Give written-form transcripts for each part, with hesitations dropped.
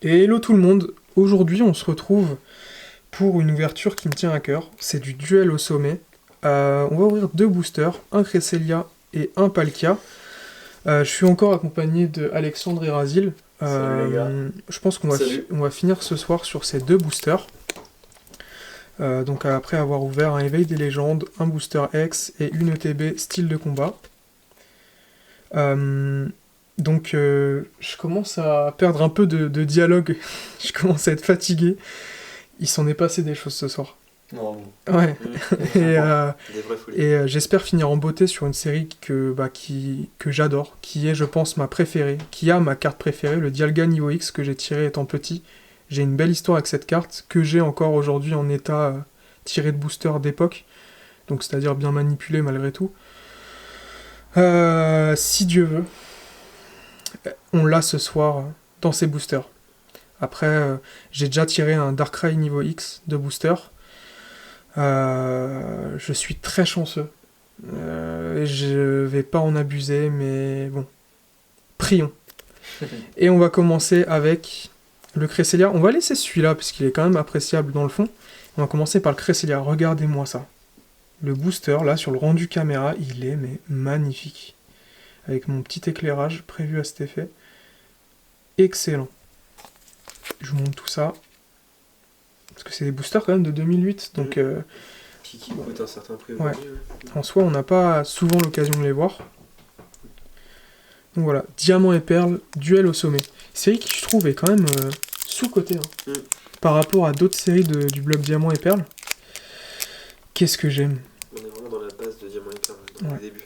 Et hello tout le monde, aujourd'hui on se retrouve pour une ouverture qui me tient à cœur, c'est du duel au sommet. On va ouvrir deux boosters, un Cresselia et un Palkia. Je suis encore accompagné de Alexandre et Razil. Salut les gars. Je pense qu'on va, Salut. on va finir ce soir sur ces deux boosters. Donc après avoir ouvert un éveil des légendes, un booster X et une ETB style de combat. Donc je commence à perdre un peu de dialogue, je commence à être fatigué. Il s'en est passé des choses ce soir. Non, bon. Ouais. Et, Des vraies folies. et j'espère finir en beauté sur une série que j'adore, qui est je pense ma préférée, qui a ma carte préférée, le Dialga niveau X que j'ai tiré étant petit. J'ai une belle histoire avec cette carte, que j'ai encore aujourd'hui en état tiré de booster d'époque, donc c'est-à-dire bien manipulé malgré tout. Si Dieu veut, on l'a ce soir dans ces boosters. Après, j'ai déjà tiré un Darkrai niveau X de booster. Je suis très chanceux. Je vais pas en abuser, mais bon. Prions. Et on va commencer avec le Cresselia. On va laisser celui-là, parce qu'il est quand même appréciable dans le fond. On va commencer par le Cresselia. Regardez-moi ça. Le booster, là, sur le rendu caméra, il est mais magnifique. Avec mon petit éclairage prévu à cet effet. Excellent. Je vous montre tout ça. Parce que c'est des boosters quand même de 2008, donc Qui coûte un certain prix Ouais. aujourd'hui. en soi on n'a pas souvent l'occasion de les voir. Donc voilà, Diamant et Perle, duel au sommet. Série qui je trouve est quand même sous-cotée par rapport à d'autres séries du bloc Diamant et Perle. Qu'est-ce que j'aime. On est vraiment dans la base de Diamant et Perle, dans Ouais. le début.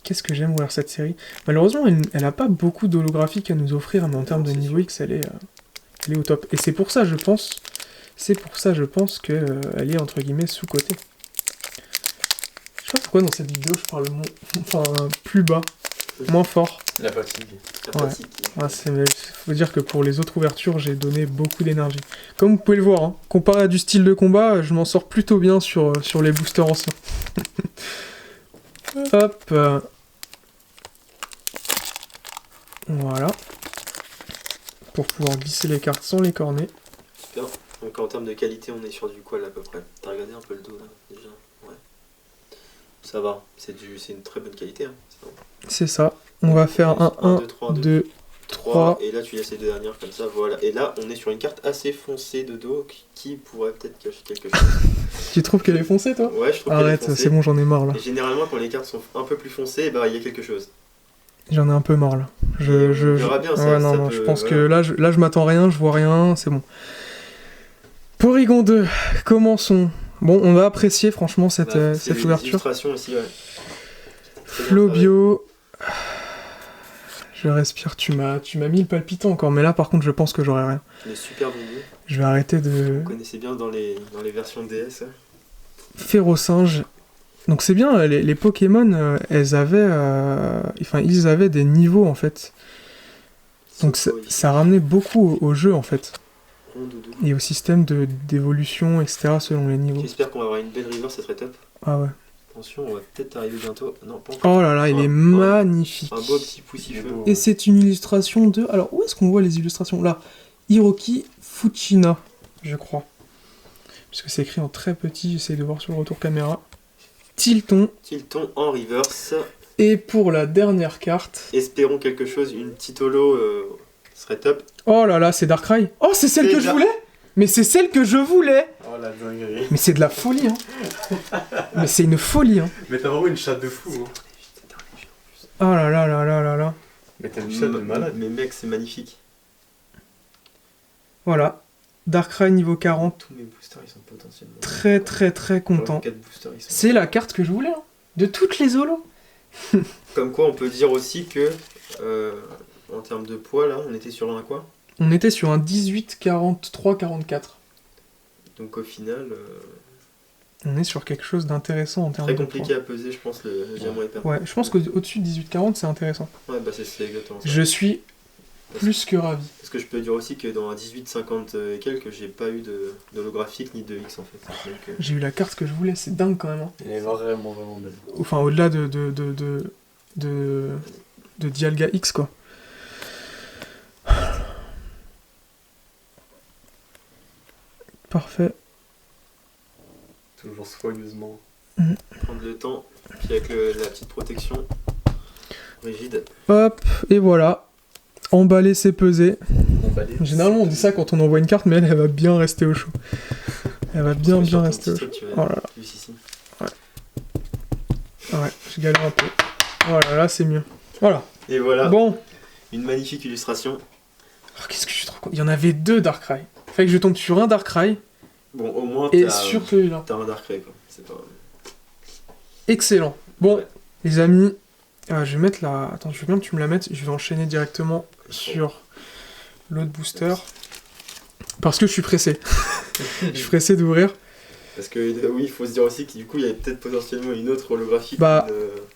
Qu'est-ce que j'aime voir cette série. Malheureusement elle a pas beaucoup d'holographiques à nous offrir, mais en termes de C'est niveau sûr. X elle est au top. Et c'est pour ça je pense que elle est entre guillemets sous-cotée. Je sais pas pourquoi dans cette vidéo je parle plus bas, moins fort. La fatigue. La Ouais. fatigue. Faut dire que pour les autres ouvertures j'ai donné beaucoup d'énergie. Comme vous pouvez le voir, hein, comparé à du style de combat, je m'en sors plutôt bien sur les boosters anciens. Hop. Voilà. Pour pouvoir glisser les cartes sans les corner. Super. Donc en termes de qualité, on est sur du quoi là à peu près? T'as regardé un peu le dos là déjà? Ouais. Ça va, c'est une très bonne qualité. Hein. C'est bon. C'est ça. On va faire un 1, 2, 3. Et là tu laisses les deux dernières comme ça, voilà. Et là on est sur une carte assez foncée de dos qui pourrait peut-être cacher quelque chose. Tu trouves qu'elle est foncée toi? Ouais, je trouve qu'elle est Arrête, foncée. c'est bon, j'en ai marre là. Et généralement quand les cartes sont un peu plus foncées, bah il y a quelque chose. J'en ai un peu marre là. On verra bien, ça, ouais, non, ça non, peut- je pense voilà. que là je m'attends rien, je vois rien, c'est bon. Porygon 2, commençons. Bon, on va apprécier franchement cette Bah, c'est les ouverture. illustrations aussi, ouais. Très bien Flobio. Je respire, tu m'as mis le palpitant encore, mais là par contre je pense que j'aurai rien. travaillé. Il est super vendu. Je vais arrêter de... Vous connaissez bien dans les versions DS. hein. Férocinge. Donc c'est bien, les Pokémon, ils avaient des niveaux en fait. Donc Soko ici. ça ramenait beaucoup au jeu en fait. Rondoudou. Et au système d'évolution, etc. selon les niveaux. J'espère qu'on va avoir une belle river, ça serait top. Ah ouais. Attention, on va peut-être arriver bientôt. Non, pas encore. Oh là là, il est magnifique. Un beau petit poussifeu. beau. Et c'est une illustration de... Alors, où est-ce qu'on voit les illustrations? Là. Hiroki Fuchina, je crois. Puisque c'est écrit en très petit, j'essaie de voir sur le retour caméra. Tilton. Tilton en reverse. Et pour la dernière carte... Espérons quelque chose, une petite holo serait top. Oh là là, c'est Darkrai. Oh, c'est celle C'est que je Dar- voulais. Mais c'est celle que je voulais. Oh la dinguerie. Mais c'est de la folie, hein. Mais c'est une folie, hein. Mais t'as vraiment une chatte de fou. Hein. Oh là là là là là là. Mais t'as une chatte de malade. Mais mec, c'est magnifique. Voilà. Darkrai niveau 40. Tous mes boosters, ils sont potentiellement... Très très très content. 4 boosters, ils sont... C'est la carte que je voulais, hein. De toutes les holos. Comme quoi, on peut dire aussi que, en termes de poids, là, on était sur un quoi? On était sur un 18, 43, 44. Donc au final, On est sur quelque chose d'intéressant en termes très de compliqué à peser, je pense, le diamant et perle. poids. Ouais, je pense qu'au-dessus de 18-40, c'est intéressant. Ouais, bah c'est exactement ça. Je suis plus que ravi. Parce que je peux dire aussi que dans un 18-50 et quelques, j'ai pas eu d'holographique ni de X en fait. Donc, J'ai eu la carte que je voulais, c'est dingue quand même. Hein. Elle est vraiment belle. Enfin, au-delà de Dialga X, quoi. Parfait. Toujours soigneusement. Prendre le temps, puis avec la petite protection rigide. Hop, et voilà. Emballer, c'est peser. Emballé. Généralement, on dit ça quand on envoie une carte, mais elle va bien rester au chaud. Elle va bien rester au chaud. Oh là là. Juste ici. Ouais, je galère un peu. Voilà, là, c'est mieux. Voilà. Et voilà, Bon. une magnifique illustration. Oh, qu'est-ce que je suis trop content. Il y en avait 2 Darkrai. Fait que je tombe sur un Darkrai Bon, au moins, et t'as sur celui-là. t'as un Darkrai, quoi. C'est pas... Excellent. Bon, Ouais. les amis, je vais mettre la... Attends, je veux bien que tu me la mettes. Je vais enchaîner directement sur l'autre booster. Parce que je suis pressé. Je suis pressé d'ouvrir. Parce que, oui, il faut se dire aussi qu'il y avait peut-être potentiellement une autre holographique. Bah,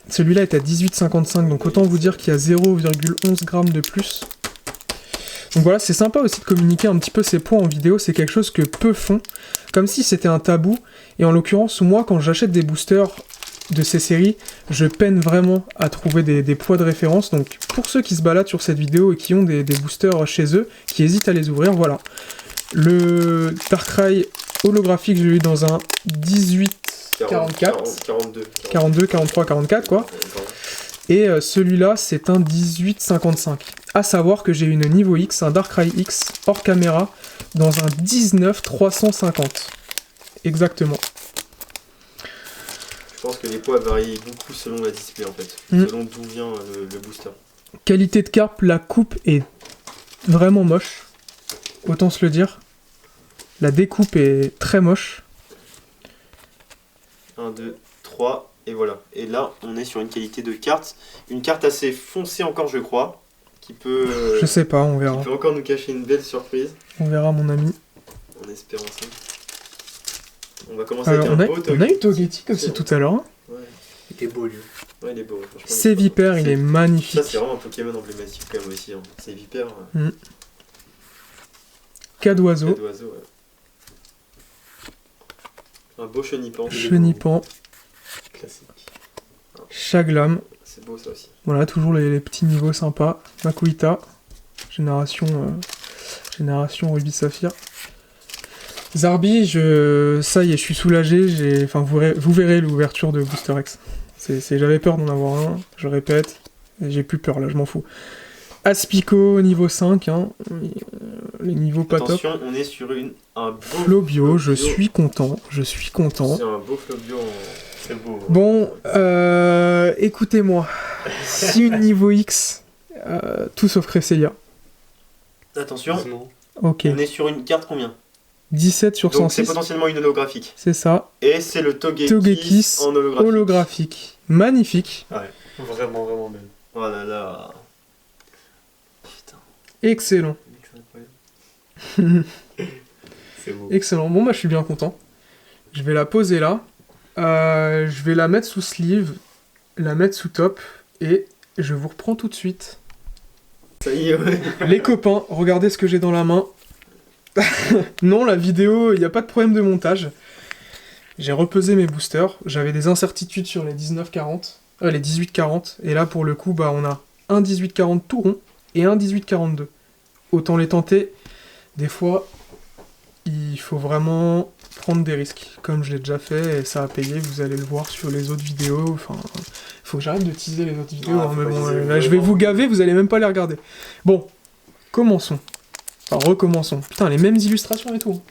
celui-là est à 18,55, donc autant vous dire qu'il y a 0,11 g de plus. Donc voilà, c'est sympa aussi de communiquer un petit peu ses poids en vidéo, c'est quelque chose que peu font, comme si c'était un tabou. Et en l'occurrence, moi, quand j'achète des boosters de ces séries, je peine vraiment à trouver des poids de référence. Donc pour ceux qui se baladent sur cette vidéo et qui ont des boosters chez eux, qui hésitent à les ouvrir, voilà. Le Darkrai holographique, je l'ai eu dans un 1844, 42, 43, 44 quoi. Et celui-là, c'est un 1855. À savoir que j'ai une niveau X, un Darkrai X hors caméra, dans un 19,350. Exactement. Je pense que les poids varient beaucoup selon la display en fait. Mm. Selon d'où vient le booster. Qualité de carpe, la coupe est vraiment moche. Autant se le dire. La découpe est très moche. 1, 2, 3, et voilà. Et là, on est sur une qualité de carte. Une carte assez foncée encore, je crois. Qui peut, Je sais pas, on verra. qui peut encore nous cacher une belle surprise. On verra, mon ami. En espérant ça. On va commencer Alors, avec on un a, beau on a Togepi. eu Togetic aussi tout à l'heure. Hein. Ouais. Il était beau, lui. Ouais, il est beau. Franchement, C'est Vipère, il est Ça, magnifique. c'est vraiment un Pokémon emblématique quand même aussi. Hein. C'est Vipère. Cas d'oiseau, D'oiseau, ouais. Un beau chenipan. chenipan, Classique. Chaglam. C'est beau ça aussi. Voilà, toujours les petits niveaux sympas. Makuita, génération Ruby Saphir. Zarbi, ça y est, je suis soulagé. Enfin, vous verrez l'ouverture de Booster X. J'avais peur d'en avoir un, je répète. Et j'ai plus peur là, je m'en fous. Aspico niveau 5, hein. Les niveaux pas top. Attention, on est sur un beau Flobio, je suis content. C'est un beau Flobio C'est beau. Bon, écoutez-moi. Si une niveau X, tout sauf Cresselia. Attention, Doucement. Ok. on est sur une carte combien? 17 sur Donc c'est 106. potentiellement une holographique. C'est ça. Et c'est le Togekiss Togekiss en holographique. holographique. Magnifique. Ouais. Vraiment, vraiment belle. Oh là là. Putain. Excellent. C'est beau. Excellent. Bon, bah, je suis bien content. Je vais la poser là. Je vais la mettre sous sleeve, la mettre sous top, et je vous reprends tout de suite. Ça y est, ouais. Les copains, regardez ce que j'ai dans la main. Non, la vidéo, il n'y a pas de problème de montage. J'ai repesé mes boosters. J'avais des incertitudes sur les 1940, les 1840. Et là, pour le coup, bah, on a un 1840 tout rond et un 1842. Autant les tenter. Des fois, il faut vraiment prendre des risques. Comme je l'ai déjà fait, et ça a payé. Vous allez le voir sur les autres vidéos. Enfin, faut que j'arrête de teaser les autres vidéos. Ah, hein, mais faut pas bon, teaser, là, je vais vous gaver, vous allez même pas les regarder. Bon, commençons. Enfin, recommençons. Putain, les mêmes illustrations et tout.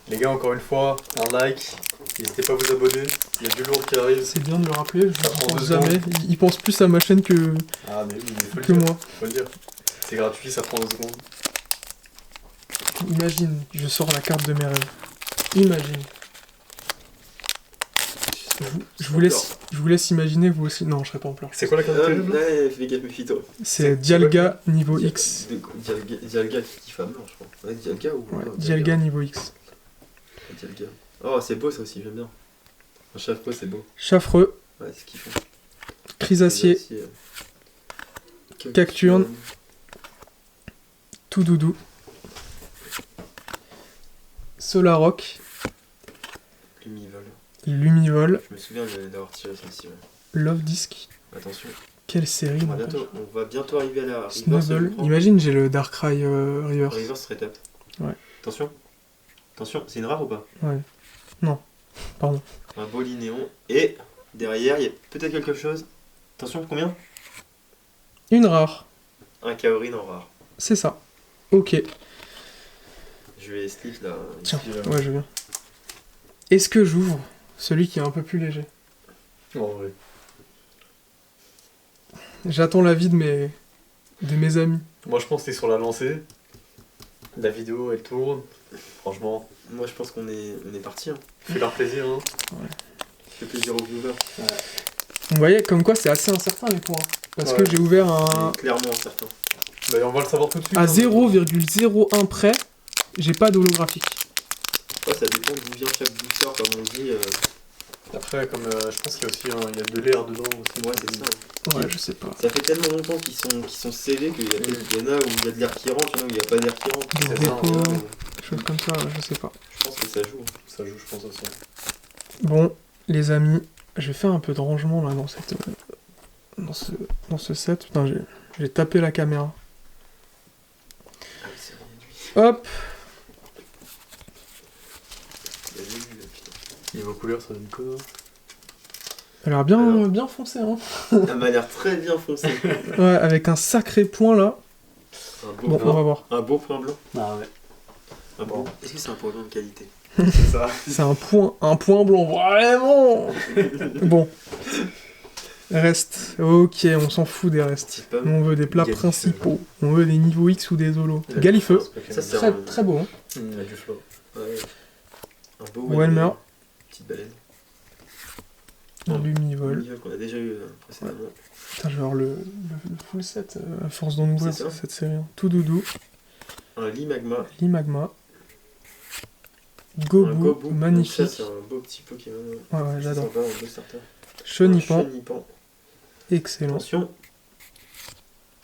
Les gars, encore une fois, un like. N'hésitez pas à vous abonner. Il y a du lourd qui arrive. C'est bien de le rappeler, je Ça prend ne pense deux jamais. Il pense plus à ma chaîne que Ah, mais oui, il faut le que dire. moi. Faut le dire. C'est gratuit, ça prend 2 secondes. Imagine, je sors la carte de mes rêves. Imagine. Je vous laisse imaginer vous aussi. Non, je serai pas en pleurs. C'est quoi la carte de terrible là Là, fais gaffe, méfie-toi. C'est Dialga niveau X. Dialga qui kiffe à mort, je crois. Ouais, Dialga ou Ouais, non, Dialga niveau X. Dialga. Oh, c'est beau ça aussi, j'aime bien. Un chaffreux, c'est beau. Chaffreux, Ouais, c'est kiffant. Chrysacier, Cacturne. tout doudou. Solaroc, Lumivol. Lumivol, Je me souviens d'avoir tiré celle-ci. Ouais. Love Disc, Attention. Quelle série, On va n'empêche. bientôt arriver à la Reverse. Snowball. Imagine, j'ai le Darkrai Reverse. Reverse serait top. Ouais. Attention. Attention, c'est une rare ou pas? Ouais. Non. Pardon. Un beau Linéon. Et derrière, il y a peut-être quelque chose. Attention, combien? Une rare. Un Kaorin en rare. C'est ça. Ok. Je vais slip là. Tiens, ici, là. ouais, je viens. Est-ce que j'ouvre celui qui est un peu plus léger? En vrai. J'attends l'avis de mes amis. Moi, je pense que t'es sur la lancée. La vidéo, elle tourne. Franchement, Moi, je pense qu'on est parti. Hein. fais-leur plaisir. Hein. Fait plaisir aux viewers. Vous voyez, comme quoi c'est assez incertain les points. Parce Ouais. que j'ai ouvert C'est clairement incertain. Bah, on va le savoir tout de suite. à hein. 0,01 près, j'ai pas d'holographique. Ouais, ça dépend d'où vient chaque booster, comme on dit. Après, comme je pense qu'il y a aussi il y a de l'air dedans aussi. Ouais, c'est ça. Ouais, je sais pas. Ça fait tellement longtemps qu'ils sont scellés qu'il y en a où il y a de l'air qui rentre, il y en a où il n'y a pas d'air qui rentre. Des C'est ça, dépôts, ouais. des choses comme ça, ouais, je sais pas. Je pense que ça joue. Ça joue, je pense aussi. Bon, les amis, je vais faire un peu de rangement là dans ce set. Putain, j'ai tapé la caméra. Ah oui, c'est vrai, lui. Hop, Il a vu, putain. Niveau couleur, ça donne quoi? elle a l'air bien, Alors. bien foncé, hein. Elle m'a l'air très bien foncé. Ouais, avec un sacré point là. Un beau, Bon, on va voir. un beau point blanc. Ah ouais. Un Bon. beau- Est-ce que c'est un point blanc de qualité? C'est ça. C'est un point blanc, vraiment. Bon. Reste. Ok, on s'en fout des restes. Petit pomme. Nous, on veut des plats Galifeu. principaux. On veut des niveaux X ou des holos. Il a Galifeu. du flow, Ça, c'est Très, très beau. Hein. Il a du flow. Ouais. Un beau Welmer. Petite baleine. Un lumivol. Lumivol qu'on a déjà eu précédemment. Putain, je vais avoir le full set à force d'en ouvrir C'est ça. cette série. Hein. Tout doudou. Un Limagma. Limagma. Un Gobu. Gobu. Magnifique. Donc ça, c'est un beau petit Pokémon. Ouais, ouais, j'adore. Sympa, un beau starter. Chenipan. Un Chenipan. Excellent. Attention.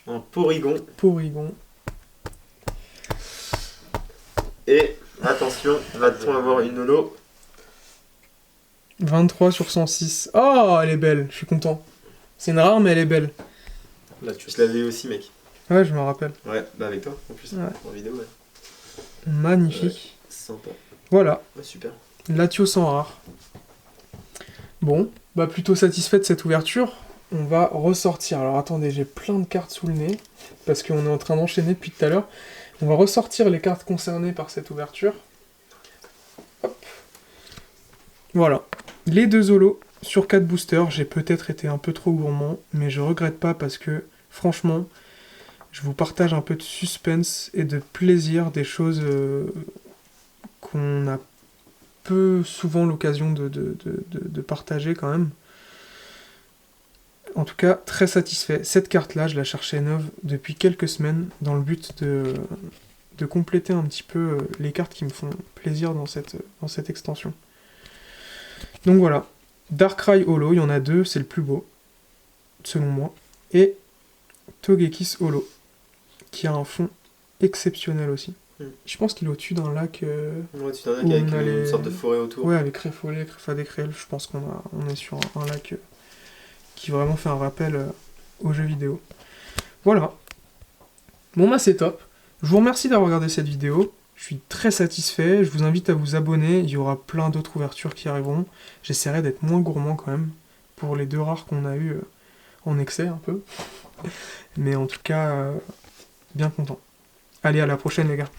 Un Porygon. Porygon. Et attention, va-t-on avoir une holo? 23 sur 106. Oh, elle est belle. Je suis content. C'est une rare, mais elle est belle. Là, tu Je l'avais aussi, mec. Ouais, je me rappelle. Ouais, bah avec toi en plus. Ouais. En vidéo, ouais. Magnifique. Sympa. Voilà. Ouais, super. Latios en rare. Bon, bah plutôt satisfait de cette ouverture. On va ressortir. Alors attendez, j'ai plein de cartes sous le nez, parce qu'on est en train d'enchaîner depuis tout à l'heure. On va ressortir les cartes concernées par cette ouverture. Hop. Voilà. Les deux holos sur 4 boosters. J'ai peut-être été un peu trop gourmand, mais je regrette pas parce que, franchement, je vous partage un peu de suspense et de plaisir, des choses qu'on a peu souvent l'occasion de partager quand même. En tout cas, très satisfait. Cette carte-là, je la cherchais neuve depuis quelques semaines dans le but de compléter un petit peu les cartes qui me font plaisir dans cette extension. Donc voilà. Darkrai Holo, il y en a deux, c'est le plus beau, selon moi. Et Togekiss Holo, qui a un fond exceptionnel aussi. Je pense qu'il est au-dessus d'un lac... Ouais, tu t'en as Où avec on a une les- sorte de forêt autour. Ouais, avec Réfollet, Crefadécrel, je pense on est sur un lac qui vraiment fait un rappel aux jeux vidéo. Voilà. Bon bah c'est top. Je vous remercie d'avoir regardé cette vidéo. Je suis très satisfait. Je vous invite à vous abonner. Il y aura plein d'autres ouvertures qui arriveront. J'essaierai d'être moins gourmand quand même pour les deux rares qu'on a eu en excès un peu. Mais en tout cas, bien content. Allez, à la prochaine les gars.